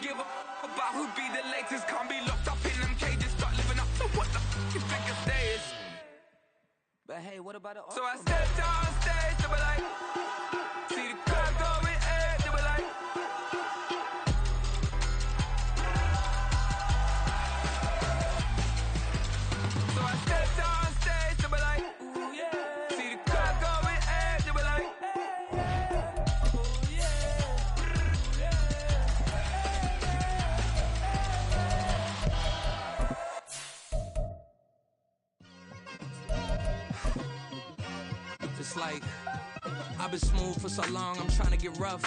give a about who be the latest. Can't be locked up in them cages. Start living up to what the you think a day is. But hey, what about it? So I stepped on stage, they were like, see the crowd going air, they were like. So I stepped on stage, they were like, ooh yeah. See the crowd going air, they were like, ooh yeah. It's like I've been smooth for so long, I'm trying to get rough.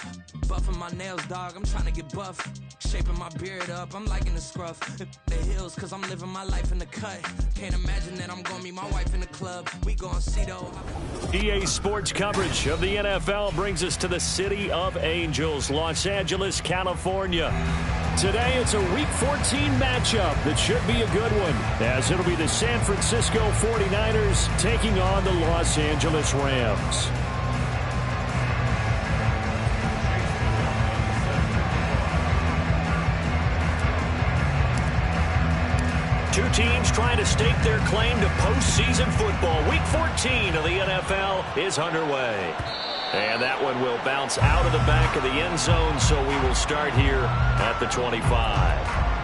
Buffing my nails, dog, I'm trying to get buff. Shaping my beard up, I'm liking the scruff. The hills, cause I'm living my life in the cut. Can't imagine that I'm gonna meet my wife in the club. We gon' see though. EA Sports coverage of the NFL brings us to the City of Angels, Los Angeles, California. Today, it's a Week 14 matchup that should be a good one, as it'll be the San Francisco 49ers taking on the Los Angeles Rams. Two teams trying to stake their claim to postseason football. Week 14 of the NFL is underway. And that one will bounce out of the back of the end zone, so we will start here at the 25.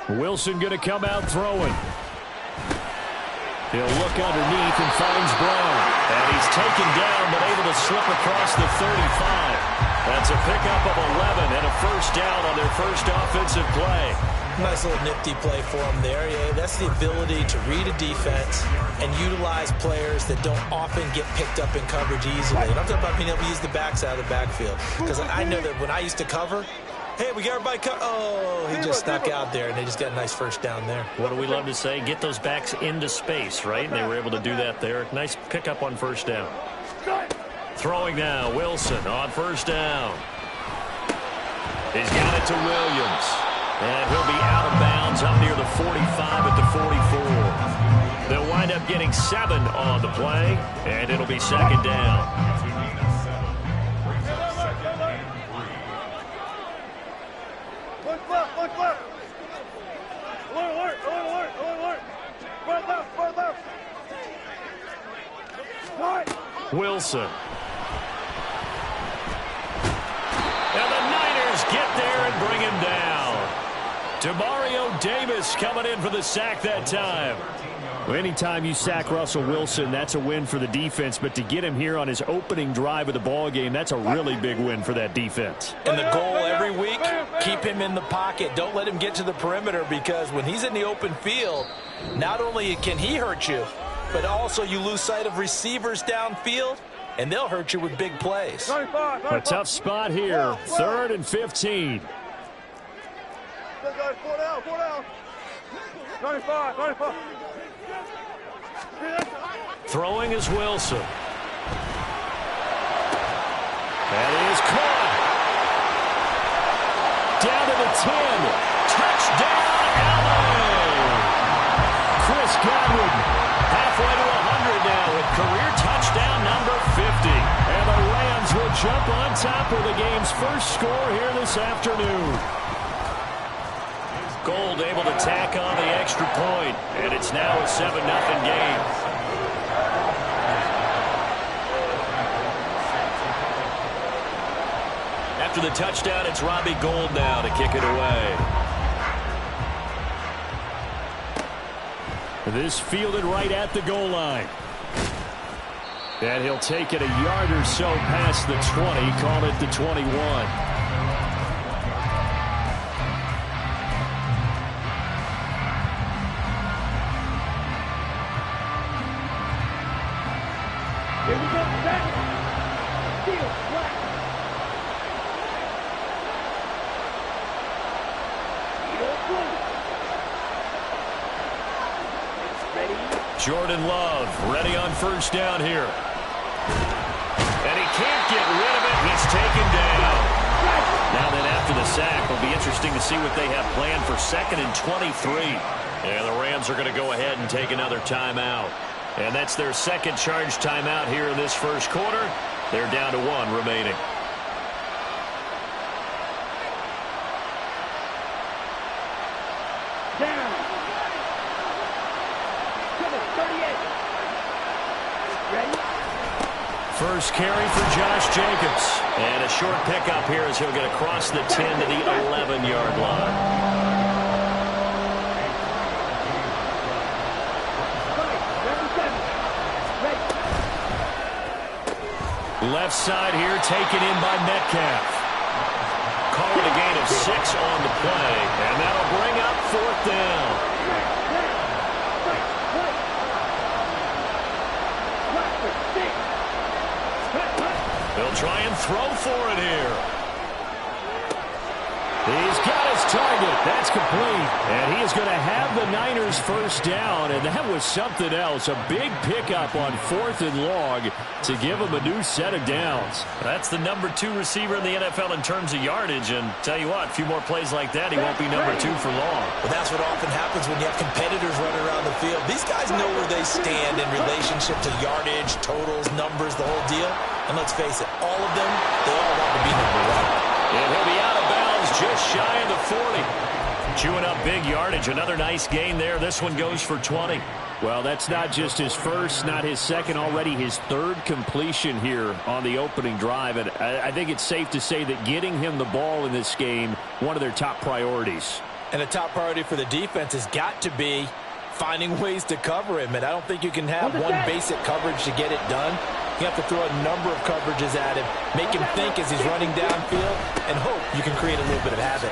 Wilson going to come out throwing. He'll look underneath and finds Brown. And he's taken down but able to slip across the 35. That's a pickup of 11 and a first down on their first offensive play. Nice little nifty play for him there. Yeah, that's the ability to read a defense and utilize players that don't often get picked up in coverage easily. And I'm talking about being able to use the backs out of the backfield. Because I know that when I used to cover, hey, we got everybody covered. Oh, he just snuck out there, and they just got a nice first down there. What do we love to say? Get those backs into space, right? And they were able to do that there. Nice pickup on first down. Throwing now, Wilson on first down. He's got it to Williams. And he'll be out of bounds up near the 45 at the 44. They'll wind up getting 7 on the play, and it'll be second down. Wilson. And the Niners get there and bring him down. Demario Davis coming in for the sack that time. Well, anytime you sack Russell Wilson, that's a win for the defense. But to get him here on his opening drive of the ball game, that's a really big win for that defense. And the goal every week, keep him in the pocket. Don't let him get to the perimeter, because when he's in the open field, not only can he hurt you, but also you lose sight of receivers downfield, and they'll hurt you with big plays. A tough spot here, 3rd and 15. 4 down. 95. Throwing is Wilson. That is caught. Down to the 10. Touchdown, LA. Chris Godwin halfway to 100 now with career touchdown number 50. And the Rams will jump on top of the game's first score here this afternoon. Gold able to tack on the extra point, and it's now a 7-0 game. After the touchdown, it's Robbie Gould now to kick it away. This fielded right at the goal line. And he'll take it a yard or so past the 20, call it the 21. Jordan Love ready on first down here. And he can't get rid of it. He's taken down. Now then, after the sack, it'll be interesting to see what they have planned for 2nd and 23. And the Rams are going to go ahead and take another timeout. And that's their second charge timeout here in this first quarter. They're down to 1 remaining. First carry for Josh Jacobs. And a short pickup here as he'll get across the 10 to the 11-yard line. Left side here taken in by Metcalf. Call it a gain of 6 on the play. And that'll bring up 4th down. They'll try and throw for it here. He's got his target. That's complete. And he is going to have the Niners first down. And that was something else. A big pickup on 4th and long to give him a new set of downs. That's the number 2 receiver in the NFL in terms of yardage. And tell you what, a few more plays like that, he won't be number 2 for long. Well, that's what often happens when you have competitors running around the field. These guys know where they stand in relationship to yardage, totals, numbers, the whole deal. And let's face it, all of them, they all want to be number 1. And he'll be out of bounds just shy of the 40. Chewing up big yardage. Another nice gain there. This one goes for 20. Well, that's not just his first, not his second, already his 3rd completion here on the opening drive. And I think it's safe to say that getting him the ball in this game, one of their top priorities. And the top priority for the defense has got to be finding ways to cover him. And I don't think you can have one basic coverage to get it done. You have to throw a number of coverages at him, make him think as he's running downfield, and hope you can create a little bit of havoc.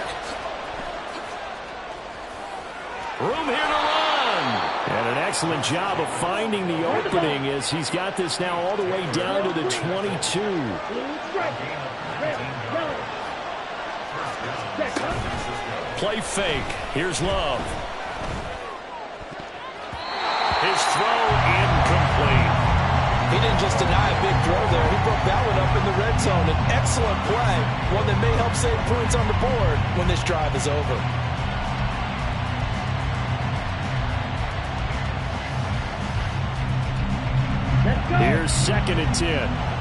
Room here to run. And an excellent job of finding the opening as he's got this now all the way down to the 22. Play fake. Here's Love. His throw incomplete. He didn't just deny a big throw there. He broke that one up in the red zone. An excellent play, one that may help save points on the board when this drive is over. Here's 2nd and 10.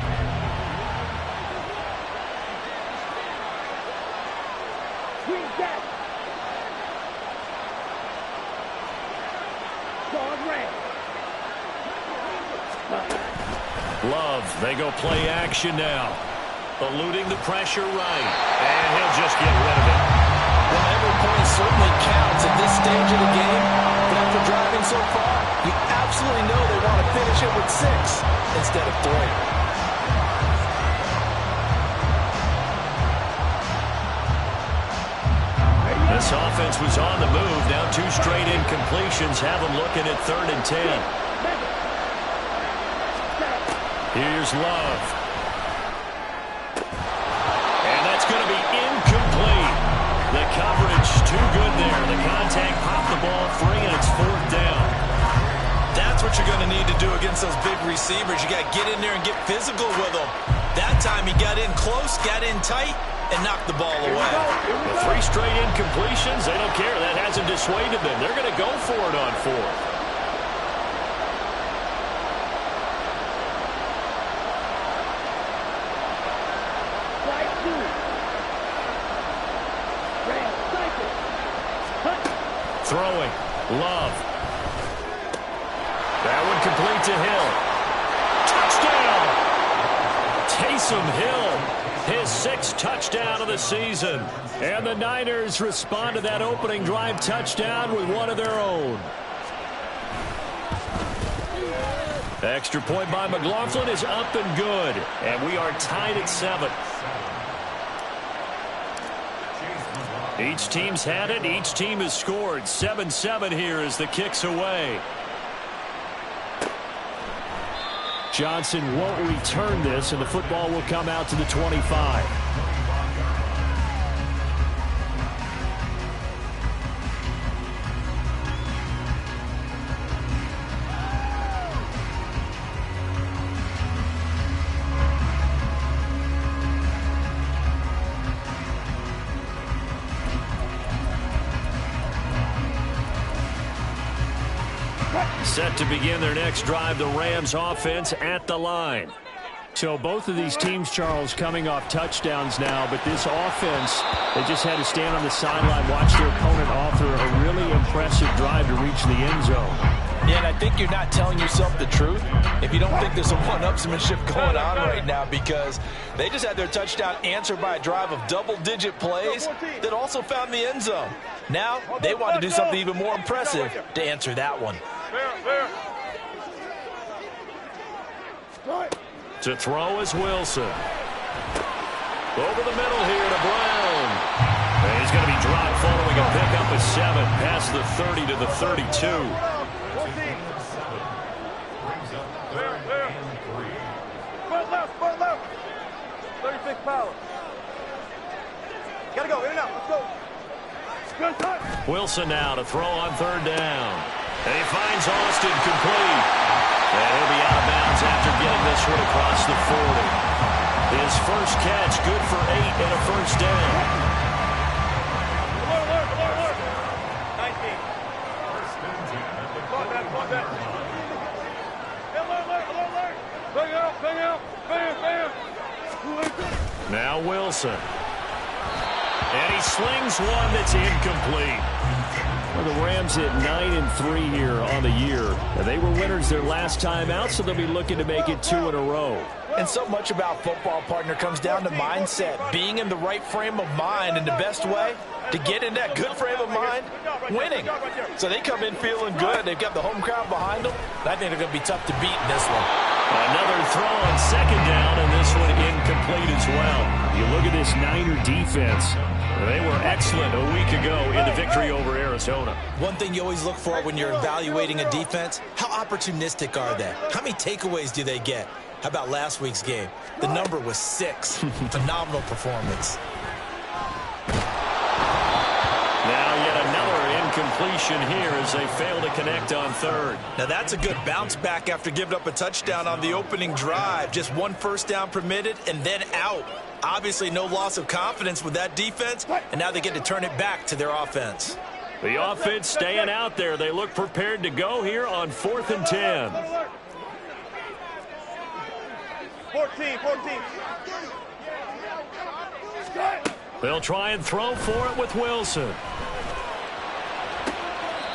Love, they go play action now. Eluding the pressure right. And he'll just get rid of it. Well, every point certainly counts at this stage of the game. But after driving so far, you absolutely know they want to finish it with 6 instead of 3. This offense was on the move. Now 2 straight incompletions have them looking at 3rd and 10. Here's Love. And that's going to be incomplete. The coverage too good there. The contact popped the ball free, and it's 4th down. That's what you're going to need to do against those big receivers. You got to get in there and get physical with them. That time he got in close, got in tight, and knocked the ball away. The 3 straight incompletions, they don't care. That hasn't dissuaded them. They're going to go for it on 4th. Throwing. Love. That one complete to Hill. Touchdown! Taysom Hill, his 6th touchdown of the season. And the Niners respond to that opening drive touchdown with one of their own. Extra point by McLaughlin is up and good. And we are tied at 7. Each team's had it. Each team has scored. 7-7 here as the kick's away. Johnson won't return this, and the football will come out to the 25. Set to begin their next drive, the Rams offense at the line. So both of these teams, Charles, coming off touchdowns now, but this offense, they just had to stand on the sideline, watch their opponent author a really impressive drive to reach the end zone. Yeah, and I think you're not telling yourself the truth if you don't think there's some one-upsmanship going on right now, because they just had their touchdown answered by a drive of double-digit plays that also found the end zone. Now they want to do something even more impressive to answer that one. To throw is Wilson. Over the middle here to Brown. And he's going to be dropped following a pickup of 7 past the 30 to the 32. Front left. 36 power. Gotta go, in and out, let's go. Good touch. Wilson now to throw on 3rd down. And he finds Austin complete. And he'll be out of bounds after getting this one across the 40. His first catch, good for 8 and a first down. Alert. 19. Caught that. Alert. Bang out. Now Wilson. And he slings one that's incomplete. Well, the Rams hit 9-3 here on the year. They were winners their last time out, so they'll be looking to make it 2 in a row. And so much about football, partner, comes down to mindset, being in the right frame of mind, and the best way to get in that good frame of mind, winning. So they come in feeling good. They've got the home crowd behind them. I think they're going to be tough to beat in this one. Another throw on 2nd down, and this one incomplete as well. You look at this Niner defense. They were excellent a week ago in the victory over Arizona. One thing you always look for when you're evaluating a defense, how opportunistic are they? How many takeaways do they get? How about last week's game? The number was 6. Phenomenal performance. Now yet another incompletion here as they fail to connect on 3rd. Now that's a good bounce back after giving up a touchdown on the opening drive. Just 1 first down permitted and then out. Obviously no loss of confidence with that defense, and now they get to turn it back to their offense. The offense staying out there. They look prepared to go here on 4th and 10. 14. They'll try and throw for it with Wilson.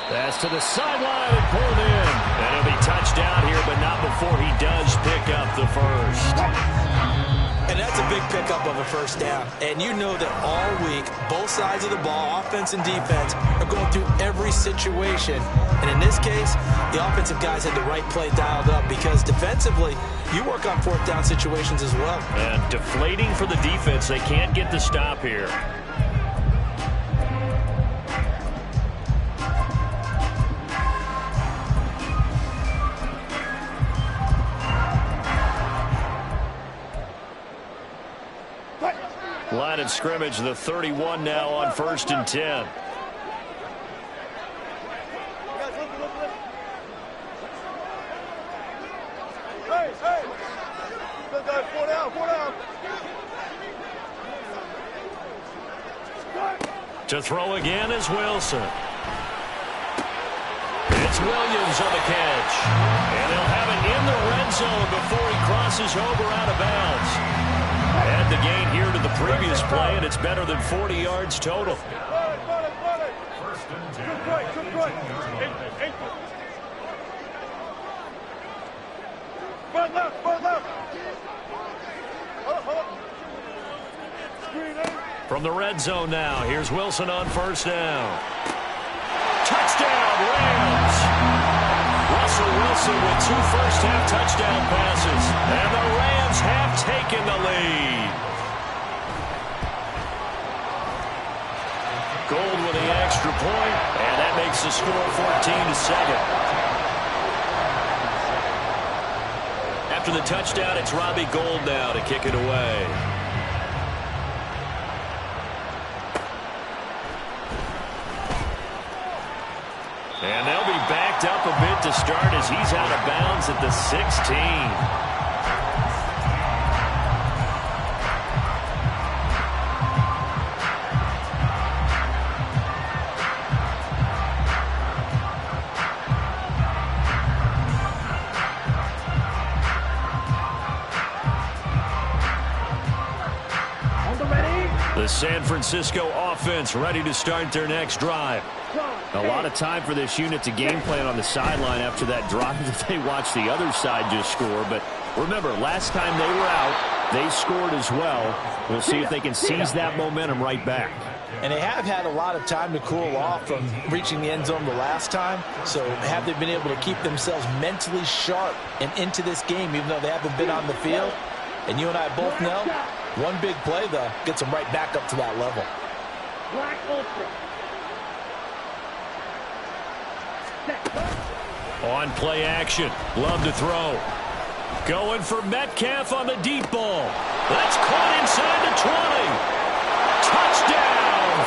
Pass to the sideline and pulled in. And he'll be touched down here, but not before he does pick up the first. And that's a big pickup of a first down. And you know that all week, both sides of the ball, offense and defense, are going through every situation. And in this case, the offensive guys had the right play dialed up, because defensively, you work on 4th down situations as well. And deflating for the defense. They can't get the stop here. Line of scrimmage, the 31 now on 1st and 10. Hey. Good guy, 4 down. To throw again is Wilson. It's Williams on the catch. And they'll have it in the red zone before he crosses over out of bounds. Add the gain here to the previous play, and it's better than 40 yards total. Front left. From the red zone now, here's Wilson on 1st down. Touchdown, Rams! Russell Wilson with 2 first-half touchdown passes, and the Rams have taken the lead. Gold with the extra point, and that makes the score 14-7. After the touchdown, it's Robbie Gould now to kick it away. And they'll be backed up a bit to start as he's out of bounds at the 16. The San Francisco offense ready to start their next drive. A lot of time for this unit to game plan on the sideline after that drive that they watched the other side just score. But remember, last time they were out, they scored as well. We'll see if they can seize that momentum right back. And they have had a lot of time to cool off from reaching the end zone the last time. So have they been able to keep themselves mentally sharp and into this game, even though they haven't been on the field? And you and I both know, one big play, though, gets them right back up to that level. On play action. Love to throw. Going for Metcalf on the deep ball. That's caught inside the 20. Touchdown,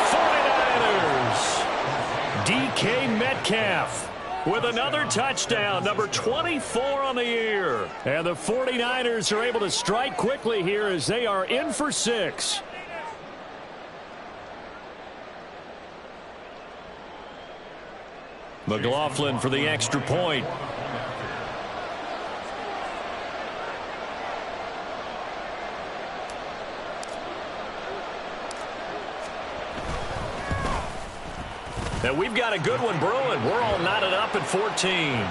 49ers. DK Metcalf with another touchdown, number 24 on the year. And the 49ers are able to strike quickly here as they are in for 6. McLaughlin for the extra point. And we've got a good one brewing. We're all knotted up at 14.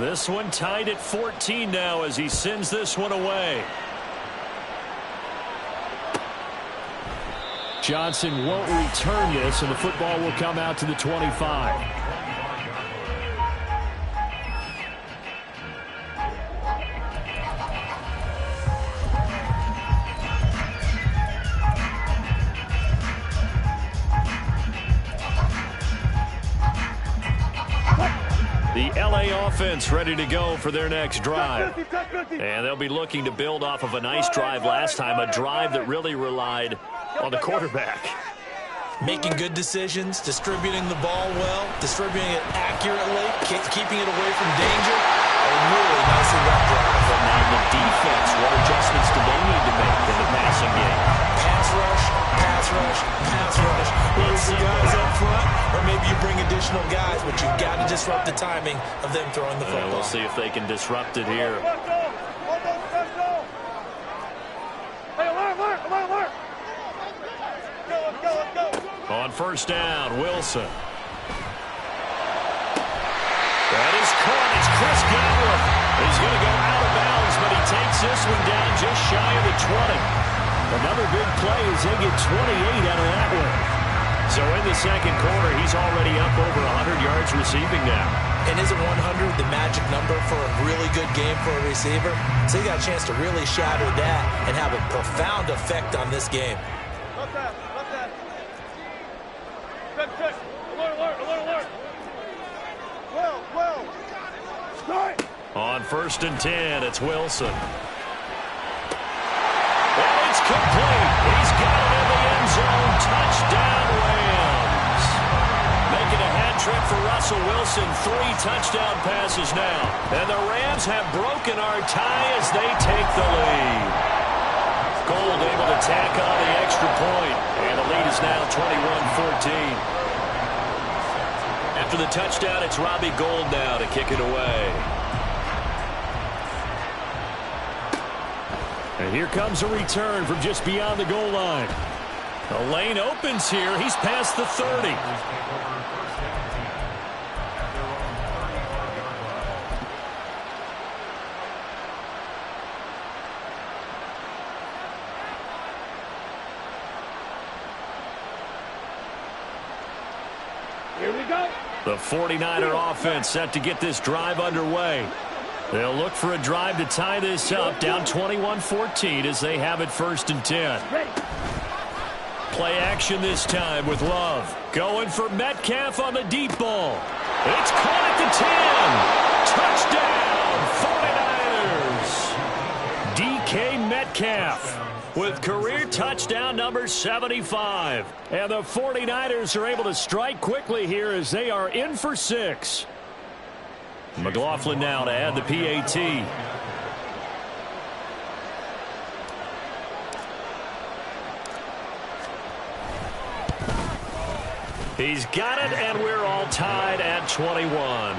This one tied at 14 now as he sends this one away. Johnson won't return this, and the football will come out to the 25. The LA offense ready to go for their next drive. And they'll be looking to build off of a nice drive last time, a drive that really relied on the quarterback. Making good decisions, distributing the ball well, distributing it accurately, keeping it away from danger. A really nicely run drive. And now the defense, what adjustments do they need to make in the passing game? Pass rush, pass rush, pass rush. Where's the guys up front? Or maybe you bring additional guys, but you've got to disrupt the timing of them throwing the football. We'll see if they can disrupt it here. On first down, Wilson. That is caught. It's Chris Godwin. He's going to go out of bounds, but he takes this one down just shy of the 20. Another big play as they get 28 out of that one. So in the second quarter, he's already up over 100 yards receiving now. And isn't 100 the magic number for a really good game for a receiver? So you got a chance to really shadow that and have a profound effect on this game. Check. Alert. Well. Start. On first and 10, it's Wilson. And it's complete. He's got it in the end zone. Touchdown, Rams. Making a hat trick for Russell Wilson. 3 touchdown passes now. And the Rams have broken our tie as they take the lead. Gold able to tack on the extra point. And the lead is now 21-14. After the touchdown, it's Robbie Gould now to kick it away. And here comes a return from just beyond the goal line. The lane opens here. He's past the 30. Here we go. The 49er offense set to get this drive underway. They'll look for a drive to tie this up, down 21-14 as they have it first and 10. Play action this time with Love. Going for Metcalf on the deep ball. It's caught at the 10. Touchdown, 49ers. DK Metcalf with career touchdown number 75. And the 49ers are able to strike quickly here as they are in for 6. McLaughlin now to add the PAT. He's got it, and we're all tied at 21.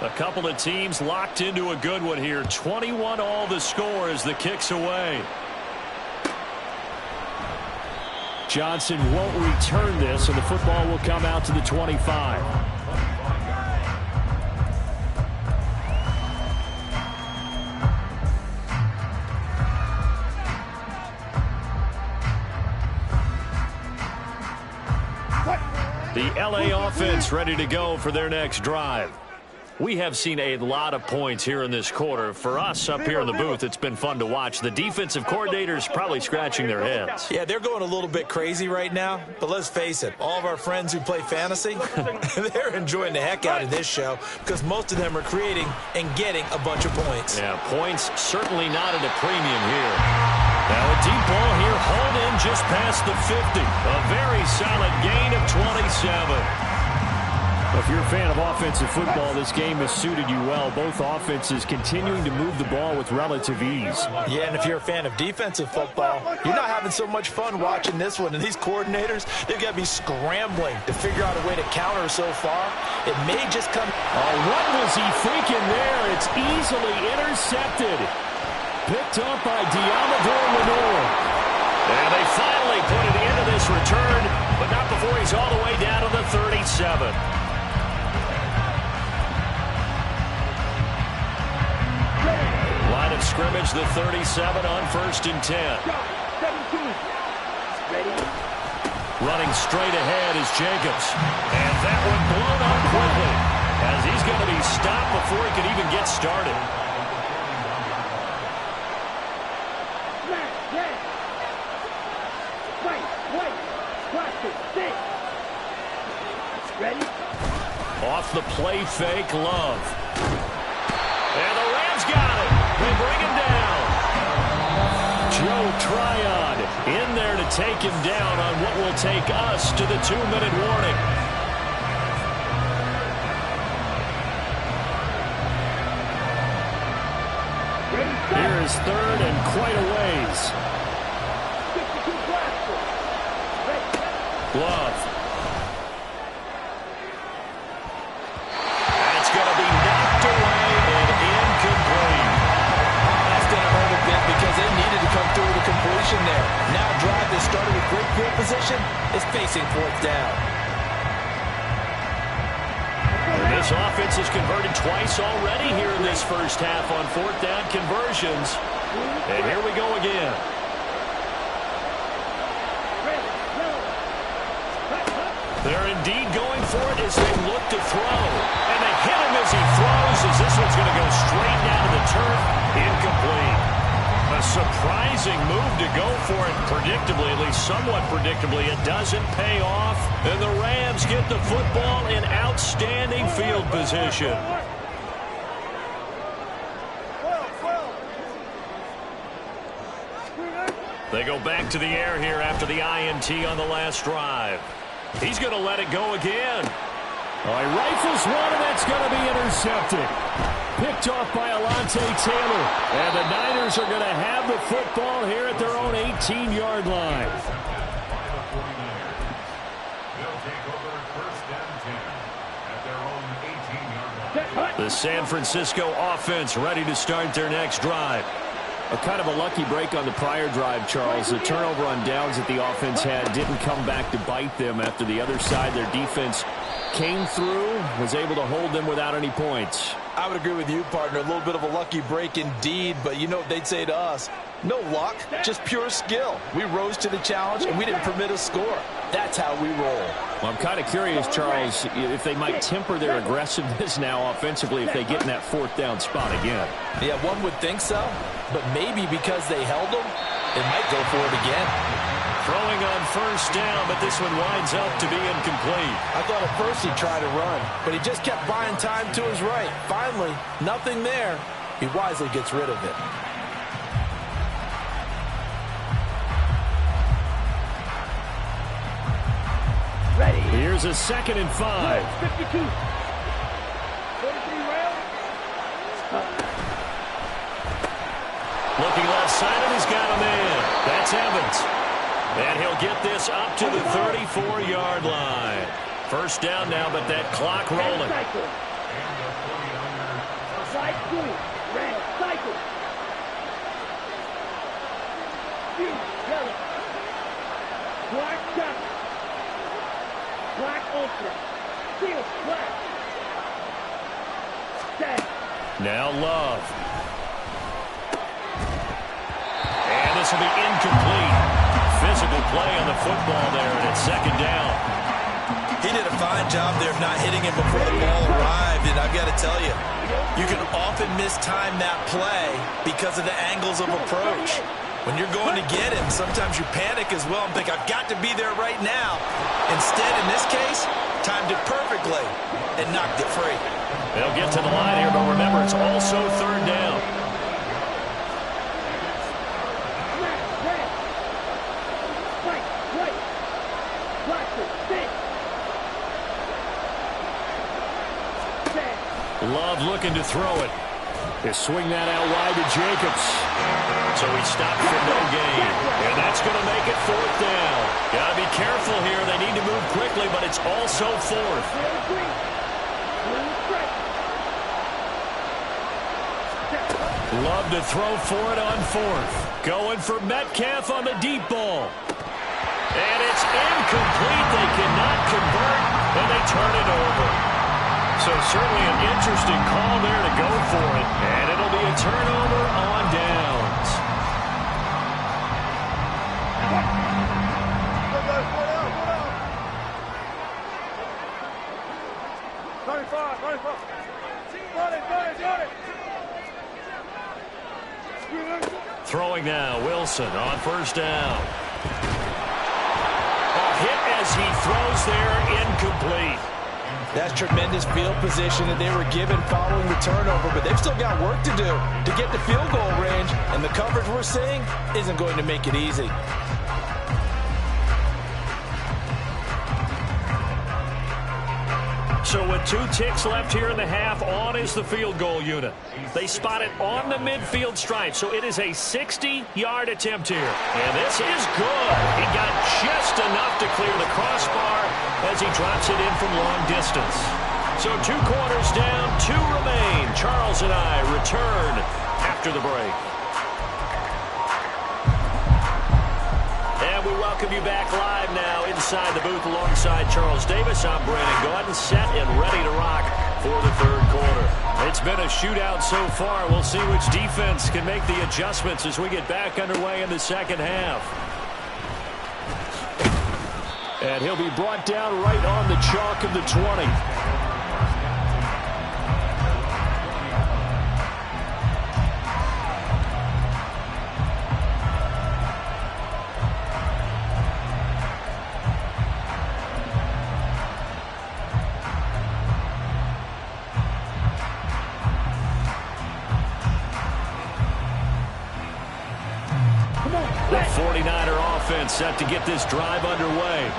A couple of teams locked into a good one here. 21 all the score as the kick's away. Johnson won't return this, and the football will come out to the 25. The LA offense ready to go for their next drive. We have seen a lot of points here in this quarter. For us up here in the booth, it's been fun to watch. The defensive coordinators probably scratching their heads. Yeah, they're going a little bit crazy right now. But let's face it, all of our friends who play fantasy, they're enjoying the heck out of this show because most of them are creating and getting a bunch of points. Yeah, points certainly not at a premium here. Now a deep ball here, hauled in just past the 50. A very solid gain of 27. If you're a fan of offensive football, this game has suited you well. Both offenses continuing to move the ball with relative ease. Yeah, and if you're a fan of defensive football, you're not having so much fun watching this one. And these coordinators, they've got to be scrambling to figure out a way to counter so far. It may just come. Oh, what was he thinking there? It's easily intercepted. Picked up by Diamador Lenore. And they finally put it into this return, but not before he's all the way down to the 37. Line of scrimmage, the 37 on 1st and 10. Running straight ahead is Jacobs. And that one blown up quickly as he's going to be stopped before he can even get started. Off the play fake, Love. And the Rams got it. They bring him down. Joe Tryon in there to take him down on what will take us to the 2-minute warning. Here is 3rd and quite a ways. Love. That's going to be knocked away and incomplete. That's going to hurt a bit because they needed to come through the completion there. Now a drive that started with great field position is facing 4th down. And this offense has converted twice already here in this first half on 4th down conversions. And here we go again. They're indeed going for it as they look to throw. And they hit him as he throws as this one's going to go straight down to the turf. Incomplete. A surprising move to go for it predictably, at least somewhat predictably. It doesn't pay off. And the Rams get the football in outstanding field position. They go back to the air here after the INT on the last drive. He's going to let it go again. Oh, he rifles one, and that's going to be intercepted. Picked off by Alontae Taylor. And the Niners are going to have the football here at their own 18-yard line. The San Francisco offense ready to start their next drive. A kind of a lucky break on the prior drive, Charles. The turnover on downs that the offense had didn't come back to bite them after the other side. Their defense came through, was able to hold them without any points. I would agree with you, partner. A little bit of a lucky break indeed, but you know what they'd say to us? No luck, just pure skill. We rose to the challenge, and we didn't permit a score. That's how we roll. Well, I'm kind of curious, Charles, if they might temper their aggressiveness now offensively if they get in that 4th down spot again. Yeah, one would think so, but maybe because they held them, they might go for it again. Throwing on 1st down, but this one winds up to be incomplete. I thought at first he'd try to run, but he just kept buying time to his right. Finally, nothing there. He wisely gets rid of it. Ready. Here's a 2nd and 5. 52. 43 Rams. 7th. And he'll get this up to the 34-yard line. First down now, but that clock rolling. Right blue, red, cycle. Blue, yellow. Black jacket. Black ultra. Steel, black. Dead. Now Love. And this will be incomplete. Physical play on the football there, and it's second down. He did a fine job there of not hitting him before the ball arrived, and I've got to tell you, you can often mistime that play because of the angles of approach. When you're going to get him, sometimes you panic as well and think, I've got to be there right now. Instead, in this case, timed it perfectly and knocked it free. They'll get to the line here, but remember, it's also third down. Love looking to throw it. They swing that out wide to Jacobs. So he stopped for no gain. And that's going to make it fourth down. Got to be careful here. They need to move quickly, but it's also fourth. Love to throw for it on fourth. Going for Metcalf on the deep ball. And it's incomplete. They cannot convert, and they turn it over. So certainly an interesting call there to go for it. And it'll be a turnover on downs. Throwing now, Wilson on first down. A hit as he throws there, incomplete. That's tremendous field position that they were given following the turnover, but they've still got work to do to get the field goal range, and the coverage we're seeing isn't going to make it easy. So with 2 ticks left here in the half, on is the field goal unit. They spot it on the midfield stripe, so it is a 60-yard attempt here. And this is good. He got just enough to clear the crossbar as he drops it in from long distance. So 2 quarters down, 2 remain. Charles and I return after the break. And we welcome you back live now inside the booth alongside Charles Davis. I'm Brandon Gaudin, set and ready to rock for the third quarter. It's been a shootout so far. We'll see which defense can make the adjustments as we get back underway in the second half. And he'll be brought down right on the chalk of the 20. The 49er offense set to get this drive underway.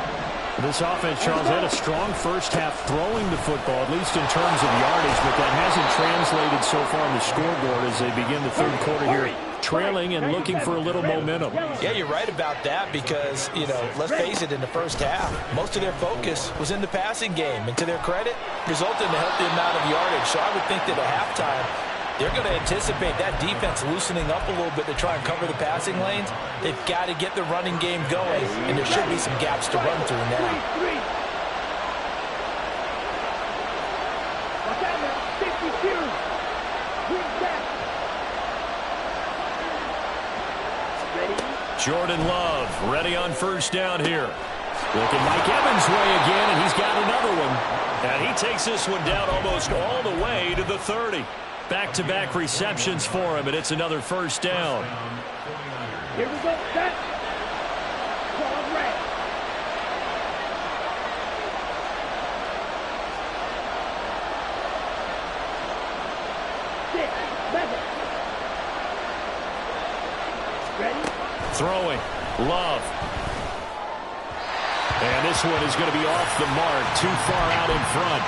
This offense, Charles, had a strong first half throwing the football, at least in terms of yardage, but that hasn't translated so far on the scoreboard as they begin the third quarter here, trailing and looking for a little momentum. Yeah, you're right about that because, you know, let's face it, in the first half, most of their focus was in the passing game, and to their credit, resulted in a healthy amount of yardage. So I would think that at halftime, they're going to anticipate that defense loosening up a little bit to try and cover the passing lanes. They've got to get the running game going, and there should be some gaps to run through now. Jordan Love ready on first down here. Looking Mike Evans' way again, and he's got another one. And he takes this one down almost all the way to the 30. Back-to-back receptions for him, and it's another first down. Here we go, set. Ball red. Six, 7. Ready? Throwing, Love. And this one is going to be off the mark, too far out in front.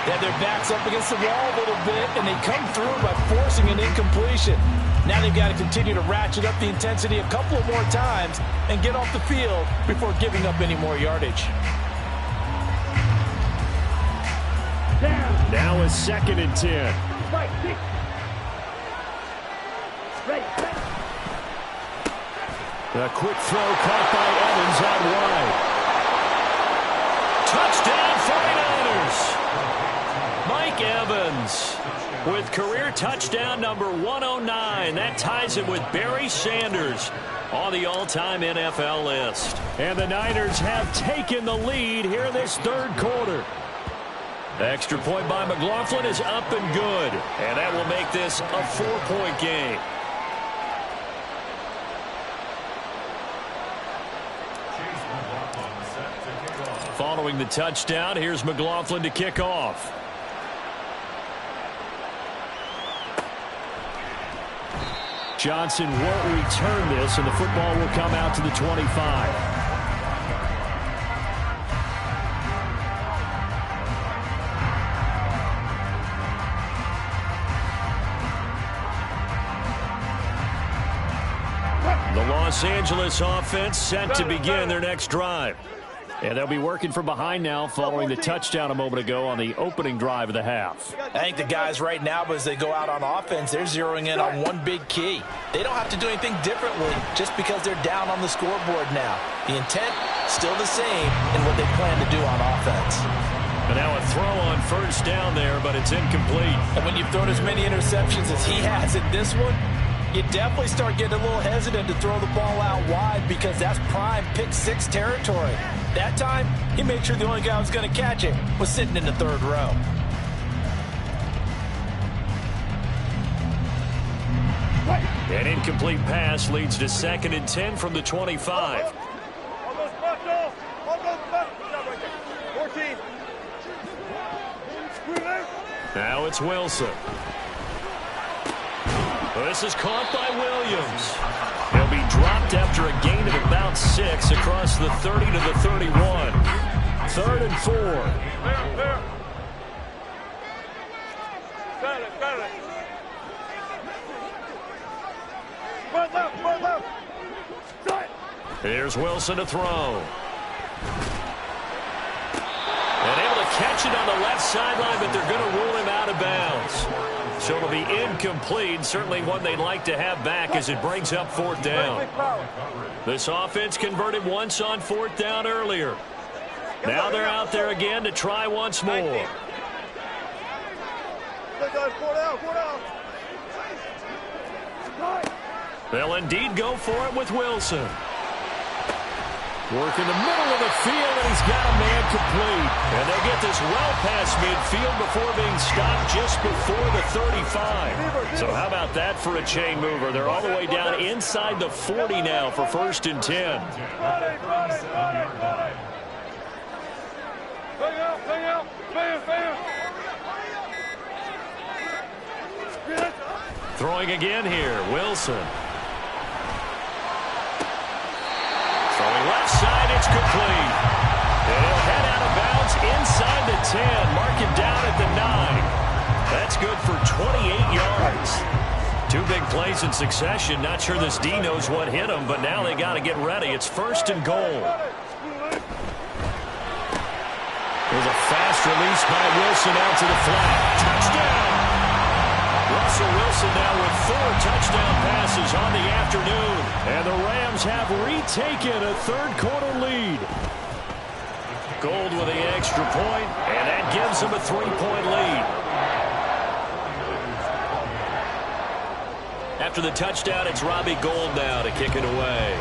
Yeah, their backs up against the wall a little bit, and they come through by forcing an incompletion. Now they've got to continue to ratchet up the intensity a couple of more times and get off the field before giving up any more yardage. Now a 2nd and 10. Right, 6. Ready, set. A quick throw caught by Evans out wide. Touchdown 49ers. Mike Evans with career touchdown number 109. That ties him with Barry Sanders on the all-time NFL list. And the Niners have taken the lead here this 3rd quarter. Extra point by McLaughlin is up and good. And that will make this a 4-point game. Following the touchdown, here's McLaughlin to kick off. Johnson won't return this, and the football will come out to the 25. The Los Angeles offense set to begin their next drive. And they'll be working from behind now following the touchdown a moment ago on the opening drive of the half. I think the guys right now, as they go out on offense, they're zeroing in on one big key. They don't have to do anything differently just because they're down on the scoreboard now. The intent, still the same in what they plan to do on offense. And now a throw on 1st down there, but it's incomplete. And when you've thrown as many interceptions as he has in this one, you definitely start getting a little hesitant to throw the ball out wide because that's prime pick-6 territory. That time, he made sure the only guy who was going to catch it was sitting in the 3rd row. An incomplete pass leads to 2nd and 10 from the 25. Almost bucked off. Almost bucked. 14. Now it's Wilson. This is caught by Williams. He'll be dropped after a gain of about 6 across the 30 to the 31. 3rd and 4. Here's Wilson to throw. And able to catch it on the left sideline, but they're going to rule him out of bounds. So it'll be incomplete, certainly one they'd like to have back as it brings up 4th down. This offense converted once on 4th down earlier. Now they're out there again to try once more. They'll indeed go for it with Wilson. Work in the middle of the field, and he's got a man complete. And they'll get this well past midfield before being stopped just before the 35. So how about that for a chain mover? They're all the way down inside the 40 now for 1st and 10. Throwing again here, Wilson. Throwing left side, it's complete. And he'll head out of bounds inside the 10. Mark him down at the 9. That's good for 28 yards. 2 big plays in succession. Not sure this D knows what hit him, but now they got to get ready. It's 1st and goal. There's a fast release by Wilson out to the flat. Touchdown! Russell Wilson now with 4 touchdown passes on the afternoon. And the Rams have retaken a 3rd quarter lead. Gold with the extra point, and that gives them a 3-point lead. After the touchdown, it's Robbie Gould now to kick it away.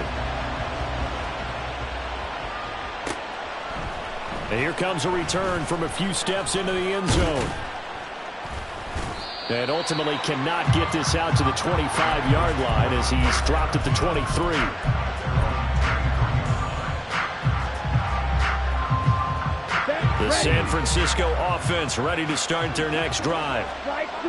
And here comes a return from a few steps into the end zone. And ultimately cannot get this out to the 25-yard line as he's dropped at the 23. The San Francisco offense ready to start their next drive.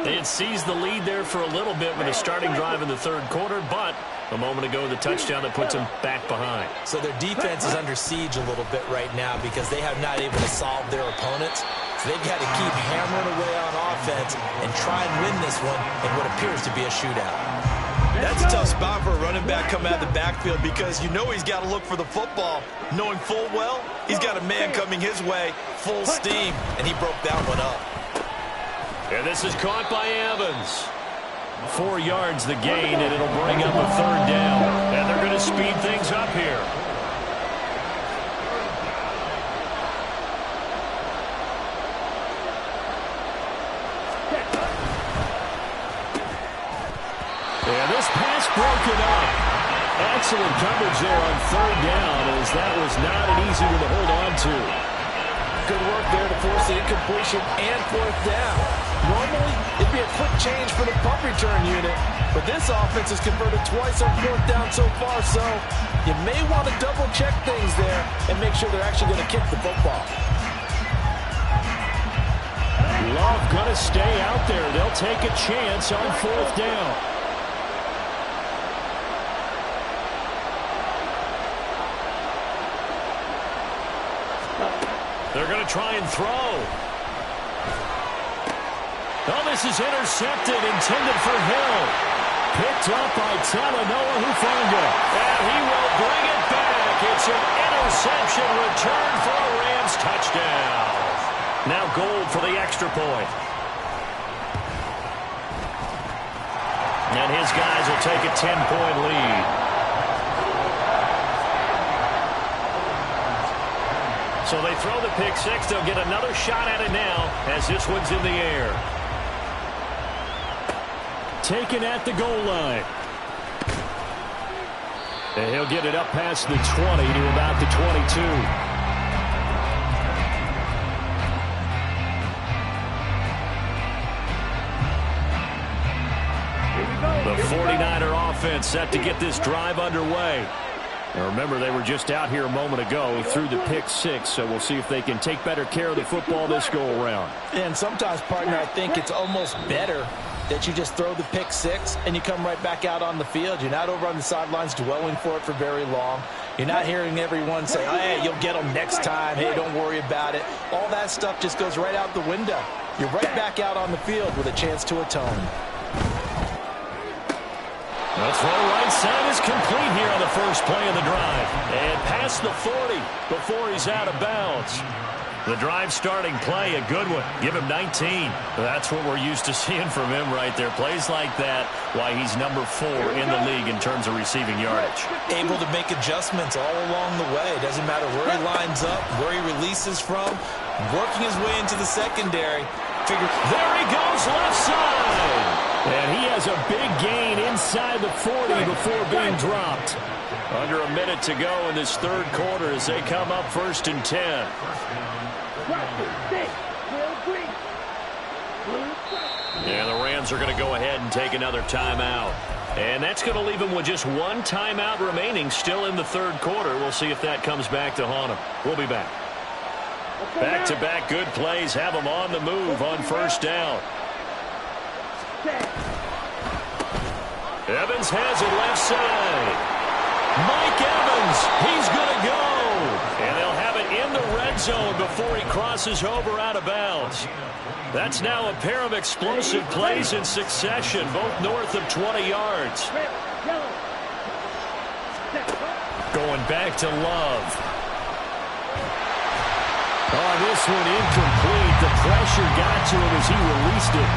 They had seized the lead there for a little bit with a starting drive in the 3rd quarter, but a moment ago the touchdown that puts them back behind. So their defense is under siege a little bit right now because they have not able to solve their opponents. So they've got to keep hammering away on offense and try and win this one in what appears to be a shootout. That's a tough spot for a running back coming out of the backfield because you know he's got to look for the football, knowing full well he's got a man coming his way, full steam, and he broke that one up. And this is caught by Evans. 4 yards the gain, and it'll bring up a third down. And they're going to speed things up here. And this pass broken up. Excellent coverage there on third down, as that was not an easy one to hold on to. Good work there to force the incompletion and fourth down. Normally, it'd be a quick change for the punt return unit, but this offense has converted twice on fourth down so far, so you may want to double-check things there and make sure they're actually going to kick the football. Love going to stay out there. They'll take a chance on fourth down. They're going to try and throw. Oh, this is intercepted, intended for Hill. Picked up by Talanoa Hufanga. And he will bring it back. It's an interception return for a Rams touchdown. Now Gold for the extra point. And his guys will take a 10-point lead. So they throw the pick six. They'll get another shot at it now as this one's in the air. Taken at the goal line. And he'll get it up past the 20 to about the 22. The 49er offense set to get this drive underway. Now remember, they were just out here a moment ago through the pick six, so we'll see if they can take better care of the football this go-around. And sometimes, partner, I think it's almost better that you just throw the pick six and you come right back out on the field. You're not over on the sidelines dwelling for it for very long. You're not hearing everyone say, hey, you'll get them next time. Hey, don't worry about it. All that stuff just goes right out the window. You're right back out on the field with a chance to atone. The throw right side is complete here on the first play of the drive. And past the 40 before he's out of bounds. The drive starting play, a good one. Give him 19. That's what we're used to seeing from him right there. Plays like that, why he's number 4 in the league in terms of receiving yardage. Able to make adjustments all along the way. Doesn't matter where he lines up, where he releases from. Working his way into the secondary. There he goes, left side. And he has a big gain inside the 40 before being dropped. Under a minute to go in this third quarter as they come up 1st and 10. Yeah, the Rams are going to go ahead and take another timeout. And that's going to leave them with just one timeout remaining still in the third quarter. We'll see if that comes back to haunt them. We'll be back. Back-to-back good plays have them on the move on first down. Evans has it left side. Mike Evans, he's going to go. And they'll have it in the red zone before he crosses over out of bounds. That's now a pair of explosive plays in succession, both north of 20 yards. Going back to Love. Oh, this one incomplete. The pressure got to him as he released it.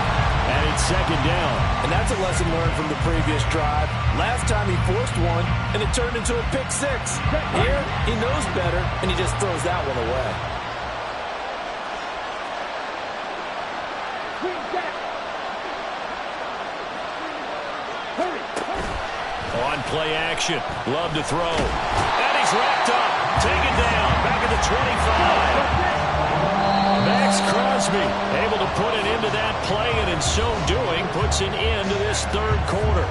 And it's second down. And that's a lesson learned from the previous drive. Last time he forced one, and it turned into a pick six. Here, he knows better, and he just throws that one away. On play action. Love to throw. And he's wrapped up. Taken down. Back at the 25. Max Crosby able to put an end to that play, and in so doing puts an end to this third quarter.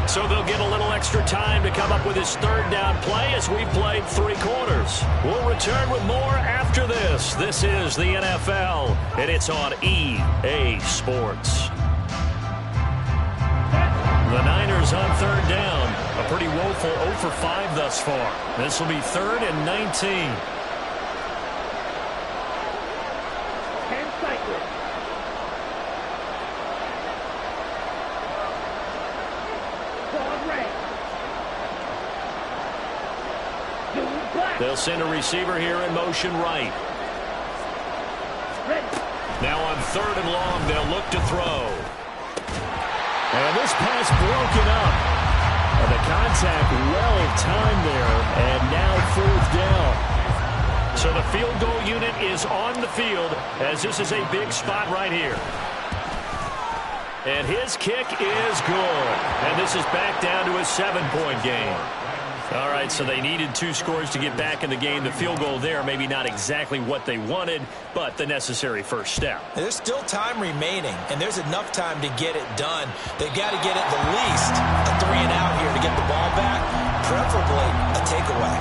So they'll get a little extra time to come up with his third down play as we played 3 quarters. We'll return with more after this. This is the NFL, and it's on EA Sports. The Niners on third down. A pretty woeful 0 for 5 thus far. This will be 3rd and 19. They'll send a receiver here in motion right. Now on 3rd and long, they'll look to throw. And this pass broken up. And the contact well timed there. And now 4th down. So the field goal unit is on the field as this is a big spot right here. And his kick is good. And this is back down to a 7-point game. All right, so they needed 2 scores to get back in the game. The field goal there, maybe not exactly what they wanted, but the necessary first step. There's still time remaining, and there's enough time to get it done. They've got to get at the least a 3 and out here to get the ball back, preferably a takeaway.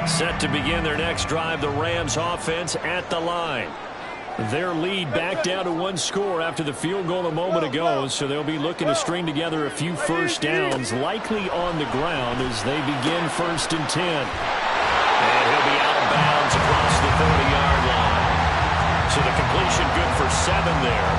Set to begin their next drive, the Rams offense at the line. Their lead back down to 1 score after the field goal a moment ago, so they'll be looking to string together a few first downs, likely on the ground as they begin 1st and 10. And he'll be out of bounds across the 30-yard line. So the completion good for 7 there,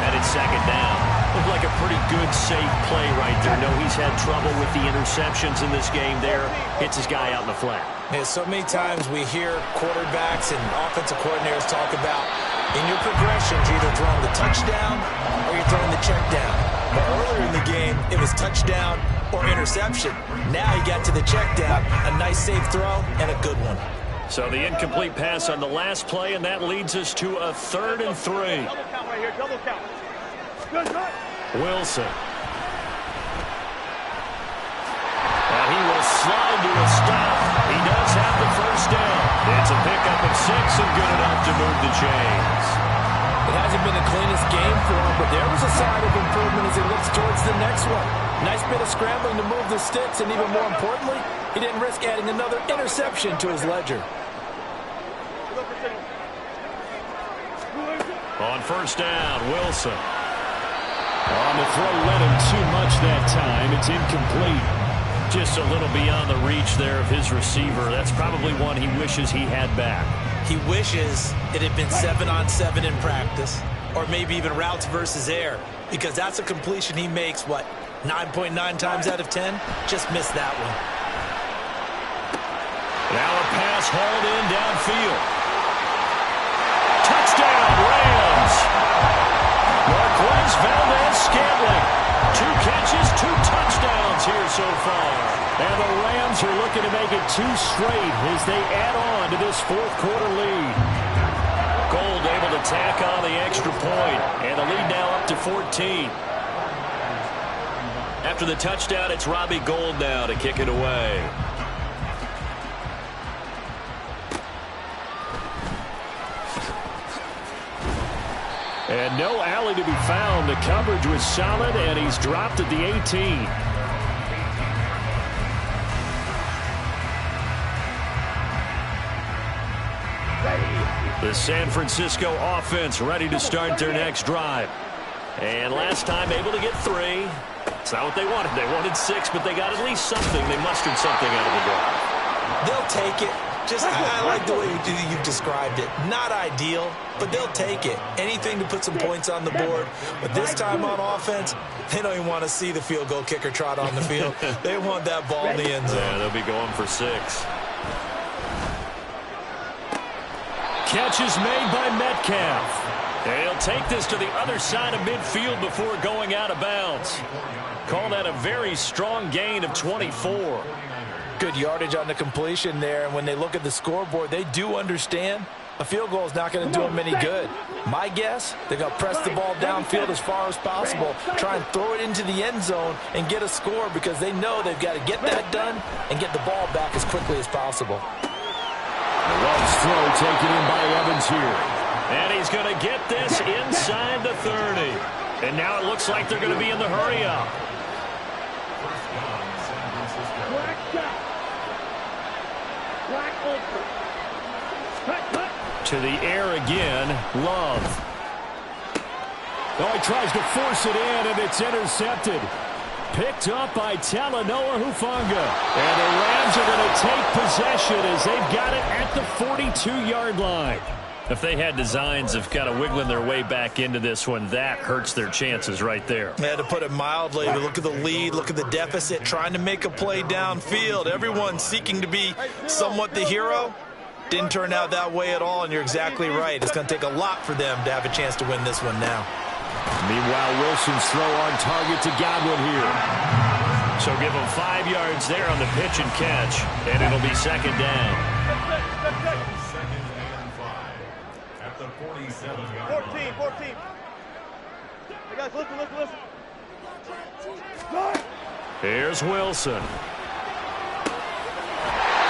and it's 2nd down. Looked like a pretty good, safe play right there. No, he's had trouble with the interceptions in this game there. Hits his guy out in the flat. Yeah, so many times we hear quarterbacks and offensive coordinators talk about in your progressions, you're either throwing the touchdown or you're throwing the check down. But earlier in the game, it was touchdown or interception. Now you got to the check down, a nice safe throw and a good one. So the incomplete pass on the last play, and that leads us to a 3rd and 3. Double count right here, double count. Good, good. Wilson. And he will slide to a stop. He does have the first down. It's a pickup of 6 and good enough to move the chains. It hasn't been the cleanest game for him, but there was a sign of improvement as he looks towards the next one. Nice bit of scrambling to move the sticks, and even more importantly, he didn't risk adding another interception to his ledger. On 1st down, Wilson. On the throw, led him too much that time. It's incomplete. Just a little beyond the reach there of his receiver. That's probably one he wishes he had back. He wishes it had been 7-on-7 in practice, or maybe even routes versus air, because that's a completion he makes, 9.9 times out of 10? Just missed that one. Now a pass hauled in downfield. Touchdown, Rams! Marquez Valdez-Scantling. 2 catches, 2 touchdowns here so far. And the Rams are looking to make it 2 straight as they add on to this 4th quarter lead. Gold able to tack on the extra point, and the lead now up to 14. After the touchdown, it's Robbie Gould now to kick it away. And no alley to be found. The coverage was solid, and he's dropped at the 18. The San Francisco offense ready to start their next drive. And last time able to get 3. It's not what they wanted. They wanted 6, but they got at least something. They mustered something out of the drive. They'll take it. I like the way you described it. Not ideal, but they'll take it. Anything to put some points on the board. But this time on offense, they don't even want to see the field goal kicker trot on the field. They want that ball in the end zone. Yeah, they'll be going for 6. Catch is made by Metcalf. And he'll take this to the other side of midfield before going out of bounds. Call that a very strong gain of 24. Good yardage on the completion there, and when they look at the scoreboard, they do understand a field goal is not going to do them any good. My guess, they're going to press the ball downfield as far as possible, try and throw it into the end zone and get a score because they know they've got to get that done and get the ball back as quickly as possible. Love's throw taken in by Evans here. And he's going to get this inside the 30. And now it looks like they're going to be in the hurry-up. To the air again, Love. Oh, he tries to force it in, and it's intercepted. Picked up by Talanoa Hufanga. And the Rams are going to take possession as they've got it at the 42-yard line. If they had designs of kind of wiggling their way back into this one, that hurts their chances right there. Yeah, to put it mildly, look at the lead, look at the deficit, trying to make a play downfield. Everyone seeking to be somewhat the hero. Didn't turn out that way at all, and you're exactly right. It's going to take a lot for them to have a chance to win this one now. Meanwhile, Wilson's throw on target to Godwin here. So give him 5 yards there on the pitch and catch, and it'll be second down. 14. Hey guys, listen. Here's Wilson.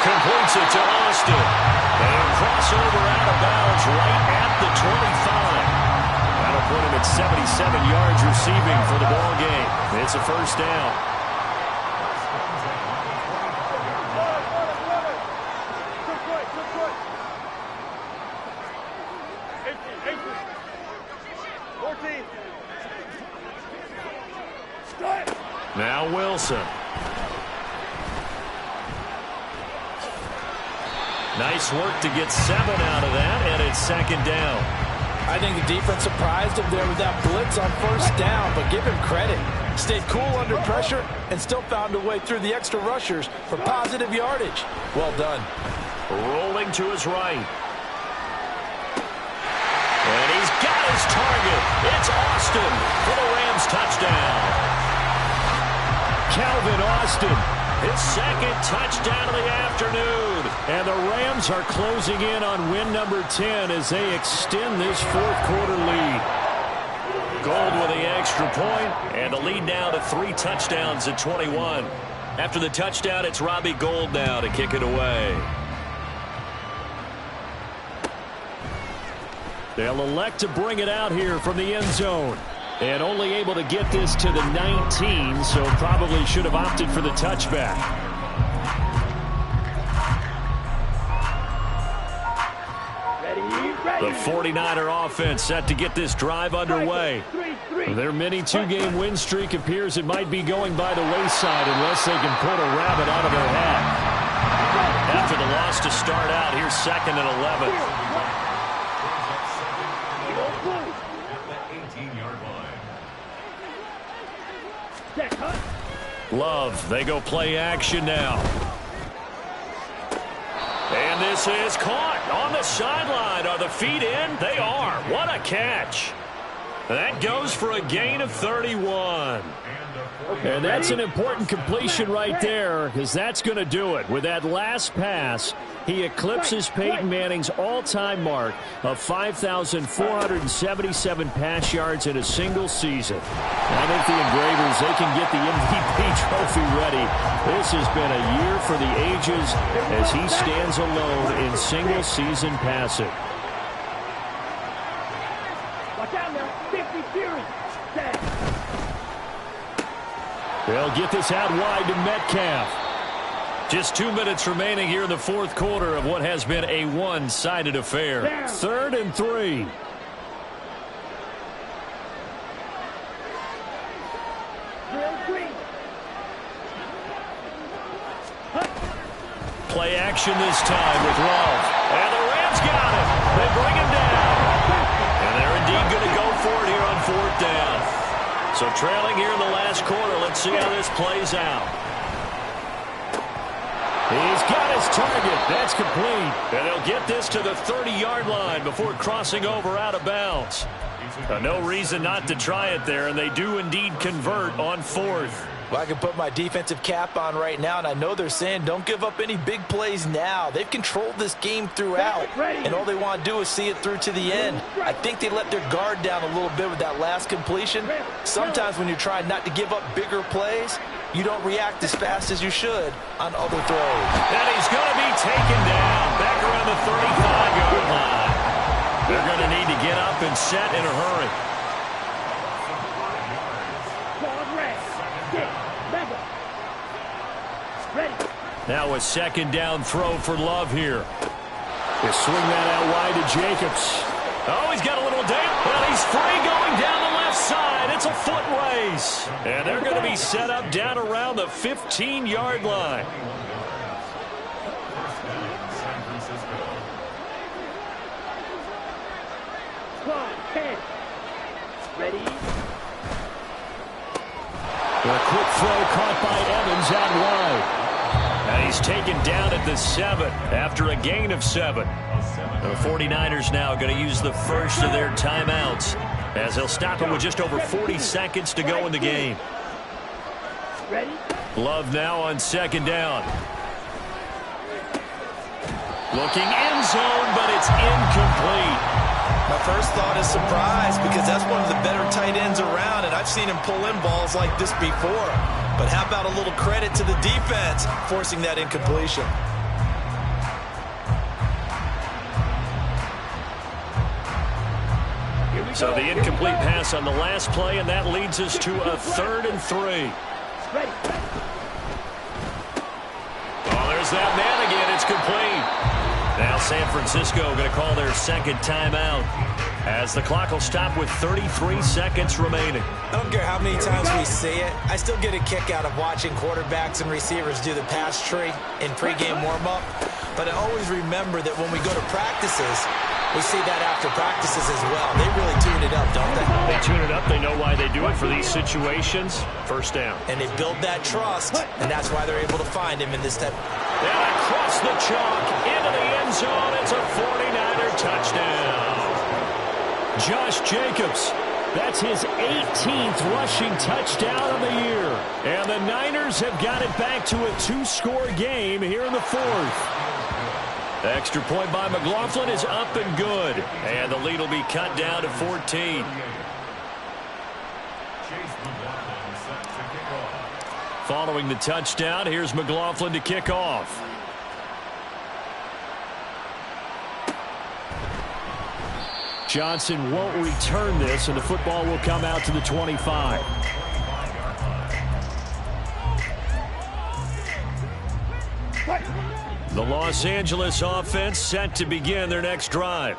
Completes it to Austin. And crossover out of bounds right at the 25. That'll put him at 77 yards receiving for the ball game. It's a first down. Now Wilson. Nice work to get 7 out of that, and it's second down. I think the defense surprised him there with that blitz on first down, but give him credit. Stayed cool under pressure and still found a way through the extra rushers for positive yardage. Well done. Rolling to his right. And he's got his target. It's Austin for the Rams touchdown. Calvin Austin, his second touchdown of the afternoon. And the Rams are closing in on win number 10 as they extend this fourth quarter lead. Gold with the extra point, and the lead now to 3 touchdowns at 21. After the touchdown, it's Robbie Gould now to kick it away. They'll elect to bring it out here from the end zone. And only able to get this to the 19, so probably should have opted for the touchback. The 49er offense set to get this drive underway. Their mini 2-game win streak appears it might be going by the wayside unless they can pull a rabbit out of their hat. After the loss to start out, here's 2nd and 11. Love, they go play action now. And this is caught on the sideline. Are the feet in? They are. What a catch. That goes for a gain of 31. And that's an important completion right there, because that's going to do it. With that last pass, he eclipses Peyton Manning's all-time mark of 5,477 pass yards in a single season. I think the Engravers, they can get the MVP trophy ready. This has been a year for the ages as he stands alone in single-season passing. Watch out now, 50 series. They'll get this out wide to Metcalf. Just 2 minutes remaining here in the fourth quarter of what has been a one-sided affair. 3rd and 3. Play action this time with Love. And the Rams got it. They bring him down. And they're indeed going to go for it here on 4th down. So trailing here in the last quarter. Let's see how this plays out. He's got his target. That's complete. And they'll get this to the 30-yard line before crossing over out of bounds. No reason not to try it there, and they do indeed convert on 4th. Well, I can put my defensive cap on right now, and I know they're saying don't give up any big plays now. They've controlled this game throughout, and all they want to do is see it through to the end. I think they let their guard down a little bit with that last completion. Sometimes when you're trying not to give up bigger plays, you don't react as fast as you should on other throws. And he's going to be taken down back around the 35-yard line. They're going to need to get up and set in a hurry. Now a 2nd down throw for Love here. They swing that out wide to Jacobs. Oh, he's got a little down. Well, he's free going down the left side. It's a foot race. And they're going to be set up down around the 15-yard line. 10. Ready? A quick throw caught by Evans out wide. And he's taken down at the 7 after a gain of 7. The 49ers now going to use the first of their timeouts as they'll stop him with just over 40 seconds to go in the game. Ready? Love now on second down. Looking end zone, but it's incomplete. My first thought is surprise because that's one of the better tight ends around, and I've seen him pull in balls like this before. But how about a little credit to the defense forcing that incompletion? So the incomplete pass on the last play, and that leads us to a 3rd and 3. Ready? Oh, there's that man again. It's complete. Now San Francisco going to call their second timeout as the clock will stop with 33 seconds remaining. I don't care how many times we see it. I still get a kick out of watching quarterbacks and receivers do the pass tree in pregame warm-up. But I always remember that when we go to practices, we see that after practices as well. They really tune it up, don't they? They tune it up. They know why they do it for these situations. First down. And they build that trust, and that's why they're able to find him in this type. And across the chalk into the end zone. It's a 49er touchdown. Josh Jacobs. That's his 18th rushing touchdown of the year. And the Niners have got it back to a 2-score game here in the 4th. Extra point by McLaughlin is up and good. And the lead will be cut down to 14. Following the touchdown, here's McLaughlin to kick off. Johnson won't return this, and the football will come out to the 25. The Los Angeles offense set to begin their next drive.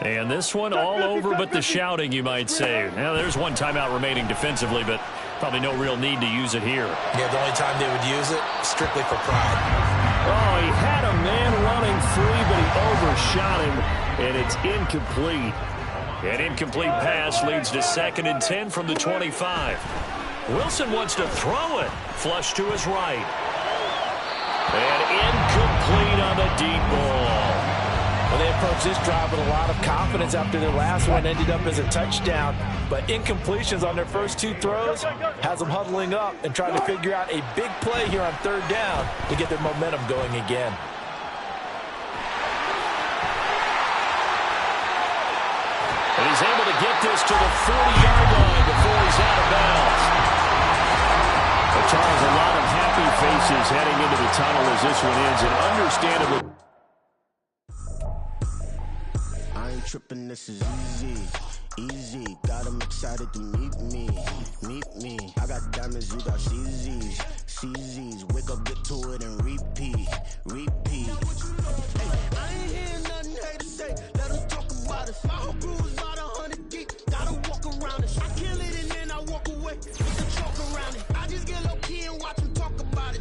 And this one all over but the shouting, you might say. Now, there's one timeout remaining defensively, but probably no real need to use it here. Yeah, the only time they would use it, strictly for pride. Oh, he had a man running free, but he overshot him, and it's incomplete. An incomplete pass leads to 2nd and 10 from the 25. Wilson wants to throw it. Flush to his right. And incomplete on the deep ball. Well, they approached this drive with a lot of confidence after their last one ended up as a touchdown. But incompletions on their first 2 throws has them huddling up and trying to figure out a big play here on 3rd down to get their momentum going again. And he's able to get this to the 40-yard line before he's out of bounds. But Charles, a lot of happy faces heading into the tunnel as this one ends, and understandably. I ain't tripping, this is easy, easy. Got them excited to meet me. I got diamonds, you got CZs. Wake up, get to it, and repeat. Hey, I ain't hearing nothing hate to say. Let us talk about it. My whole crew is about 100 deep. Gotta walk around it. I kill it and then I walk away with the chalk around it. I just get low key and watch them talk about it.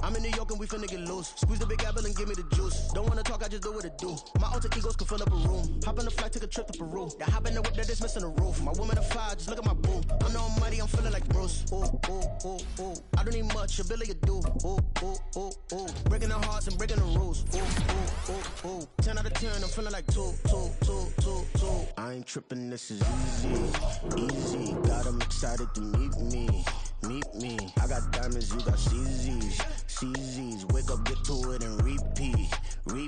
I'm in New York and we finna get loose. Squeeze the big apple and give me the juice. Don't wanna talk, I just do what it do. My alter egos can fill up a room. Hop on the flight, take a trip to Peru. That hop in the whip that is missing the roof. My woman a fire, just look at my boo. I know I'm mighty, I'm feeling like Bruce. Ooh. I don't need much, ability to do. Ooh. Breaking the hearts and breaking the rules. Ooh. 10 out of 10, I'm feeling like 2. I ain't tripping, this is easy. Got them excited to meet me. I got diamonds, you got CZs. Wake up, get to it, and repeat. Hey,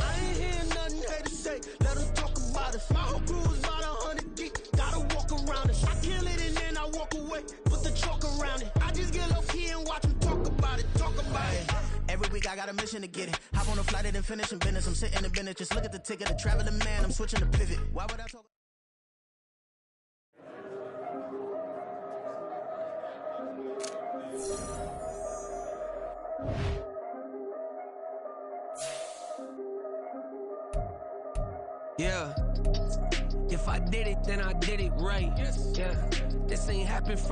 I ain't hearing nothing hate to say. Let us talk about it. My whole crew is about 100 deep. Gotta walk around it. I kill it and then I walk away. Put the chalk around it. I just get low key and watch them talk about it. Every week I got a mission to get it. Hop on a flight and then finish in business. I'm sitting in business. Just look at the ticket. A traveling man. I'm switching to pivot. Why would I talk? Yeah. If I did it, then I did it right. Yeah. This ain't happened from